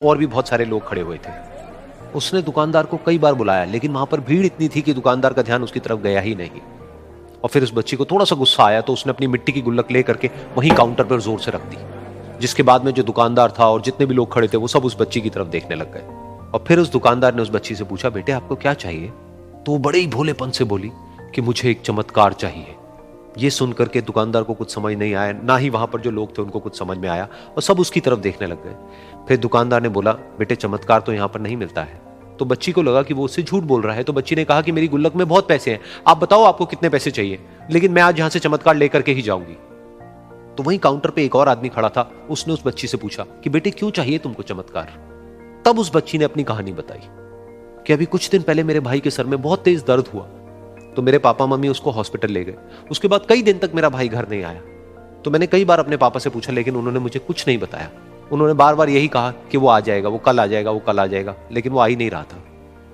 और भी बहुत सारे लोग खड़े हुए थे। उसने दुकानदार को कई बार बुलाया, लेकिन वहां पर भीड़ इतनी थी कि दुकानदार का ध्यान उसकी तरफ गया ही नहीं। और फिर उस बच्ची को थोड़ा सा गुस्सा आया तो उसने अपनी मिट्टी की गुल्लक ले करके वहीं काउंटर पर जोर से रख दी, जिसके बाद में जो दुकानदार था और जितने भी लोग खड़े थे वो सब उस बच्ची की तरफ देखने लग गए। और फिर उस दुकानदार ने उस बच्ची से पूछा, बेटे आपको क्या चाहिए? तो वो बड़े ही भोलेपन से बोली कि मुझे एक चमत्कार चाहिए। ये सुन करके दुकानदार को कुछ समझ नहीं आया, ना ही वहां पर जो लोग थे उनको कुछ समझ में आया, और सब उसकी तरफ देखने लग गए। फिर दुकानदार ने बोला, बेटे चमत्कार तो यहां पर नहीं मिलता है। तो बच्ची को लगा कि वो उससे झूठ बोल रहा है, तो बच्ची ने कहा कि मेरी गुल्लक में बहुत पैसे हैं, आप बताओ आपको कितने पैसे चाहिए, लेकिन मैं आज यहां से चमत्कार लेकर के ही जाऊंगी। तो वहीं काउंटर पे एक और आदमी खड़ा था, उसने उस बच्ची से पूछा कि बेटे क्यों चाहिए तुमको चमत्कार? तब उस बच्ची ने अपनी कहानी बताई कि अभी कुछ दिन पहले मेरे भाई के सर में बहुत तेज दर्द हुआ, तो मेरे पापा मम्मी उसको हॉस्पिटल ले गए। उसके बाद कई दिन तक मेरा भाई घर नहीं आया। तो मैंने कई बार अपने पापा से पूछा, लेकिन उन्होंने मुझे कुछ नहीं बताया। उन्होंने बार बार यही कहा कि वो आ जाएगा, वो कल आ जाएगा, वो कल आ जाएगा, लेकिन वो आ ही नहीं रहा था।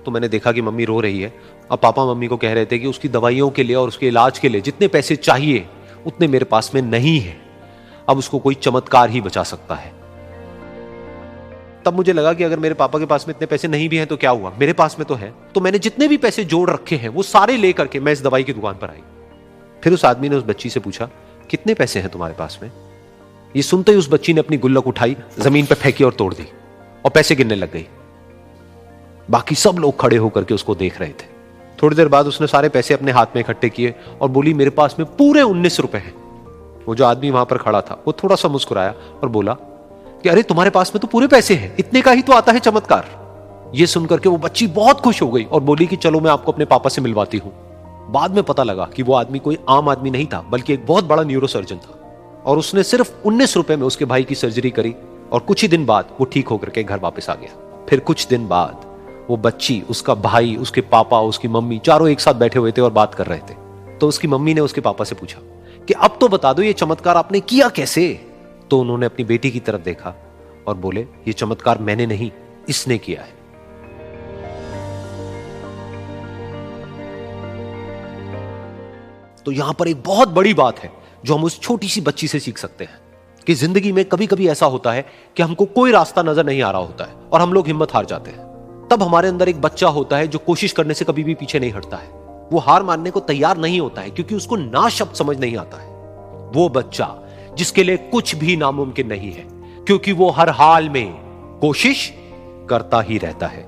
तो मैंने देखा कि मम्मी रो रही है, और पापा मम्मी को कह रहे थे कि उसकी दवाइयों के लिए और उसके इलाज के लिए जितने पैसे चाहिए उतने मेरे पास में नहीं है, अब उसको कोई चमत्कार ही बचा सकता है। तब मुझे लगा कि अगर मेरे पापा के पास में इतने पैसे नहीं भी हैं तो क्या हुआ, मेरे पास में तो है। तो मैंने जितने भी पैसे जोड़ रखे हैं वो सारे लेकर के मैं इस दवाई की दुकान पर आई। फिर उस आदमी ने उस बच्ची से पूछा, कितने पैसे हैं तुम्हारे पास में? ये सुनते ही उस बच्ची ने अपनी गुल्लक उठाई, जमीन पर फेंकी और तोड़ दी, और पैसे गिनने लग गई। बाकी सब लोग खड़े होकर के उसको देख रहे थे। थोड़ी देर बाद उसने सारे पैसे अपने हाथ में इकट्ठे किए और बोली, मेरे पास में पूरे 19 रुपए हैं। वो जो आदमी वहां पर खड़ा था वो थोड़ा सा मुस्कुराया और बोला कि अरे तुम्हारे पास में तो पूरे पैसे हैं, इतने का ही तो आता है चमत्कार। ये सुनकर के वो बच्ची बहुत खुश हो गई और बोली कि चलो मैं आपको अपने पापा से मिलवाती हूं। बाद में पता लगा कि वो आदमी कोई आम आदमी नहीं था, बल्कि एक बहुत बड़ा न्यूरोसर्जन था, और उसने सिर्फ 19 रुपए में उसके भाई की सर्जरी करी, और कुछ ही दिन बाद वो ठीक होकर के घर वापस आ गया। फिर कुछ दिन बाद वो बच्ची, उसका भाई, उसके पापा, उसकी मम्मी, चारों एक साथ बैठे हुए थे और बात कर रहे थे। तो उसकी मम्मी ने उसके पापा से पूछा कि अब तो बता दो ये चमत्कार आपने किया कैसे? तो उन्होंने अपनी बेटी की तरफ देखा और बोले, ये चमत्कार मैंने नहीं, इसने किया है। तो यहां पर एक बहुत बड़ी बात है जो हम उस छोटी सी बच्ची से सीख सकते हैं कि जिंदगी में कभी कभी ऐसा होता है कि हमको कोई रास्ता नजर नहीं आ रहा होता है और हम लोग हिम्मत हार जाते हैं। तब हमारे अंदर एक बच्चा होता है जो कोशिश करने से कभी भी पीछे नहीं हटता है। वो हार मानने को तैयार नहीं होता है क्योंकि उसको ना शब्द समझ नहीं आता है। वो बच्चा जिसके लिए कुछ भी नामुमकिन नहीं है, क्योंकि वो हर हाल में कोशिश करता ही रहता है।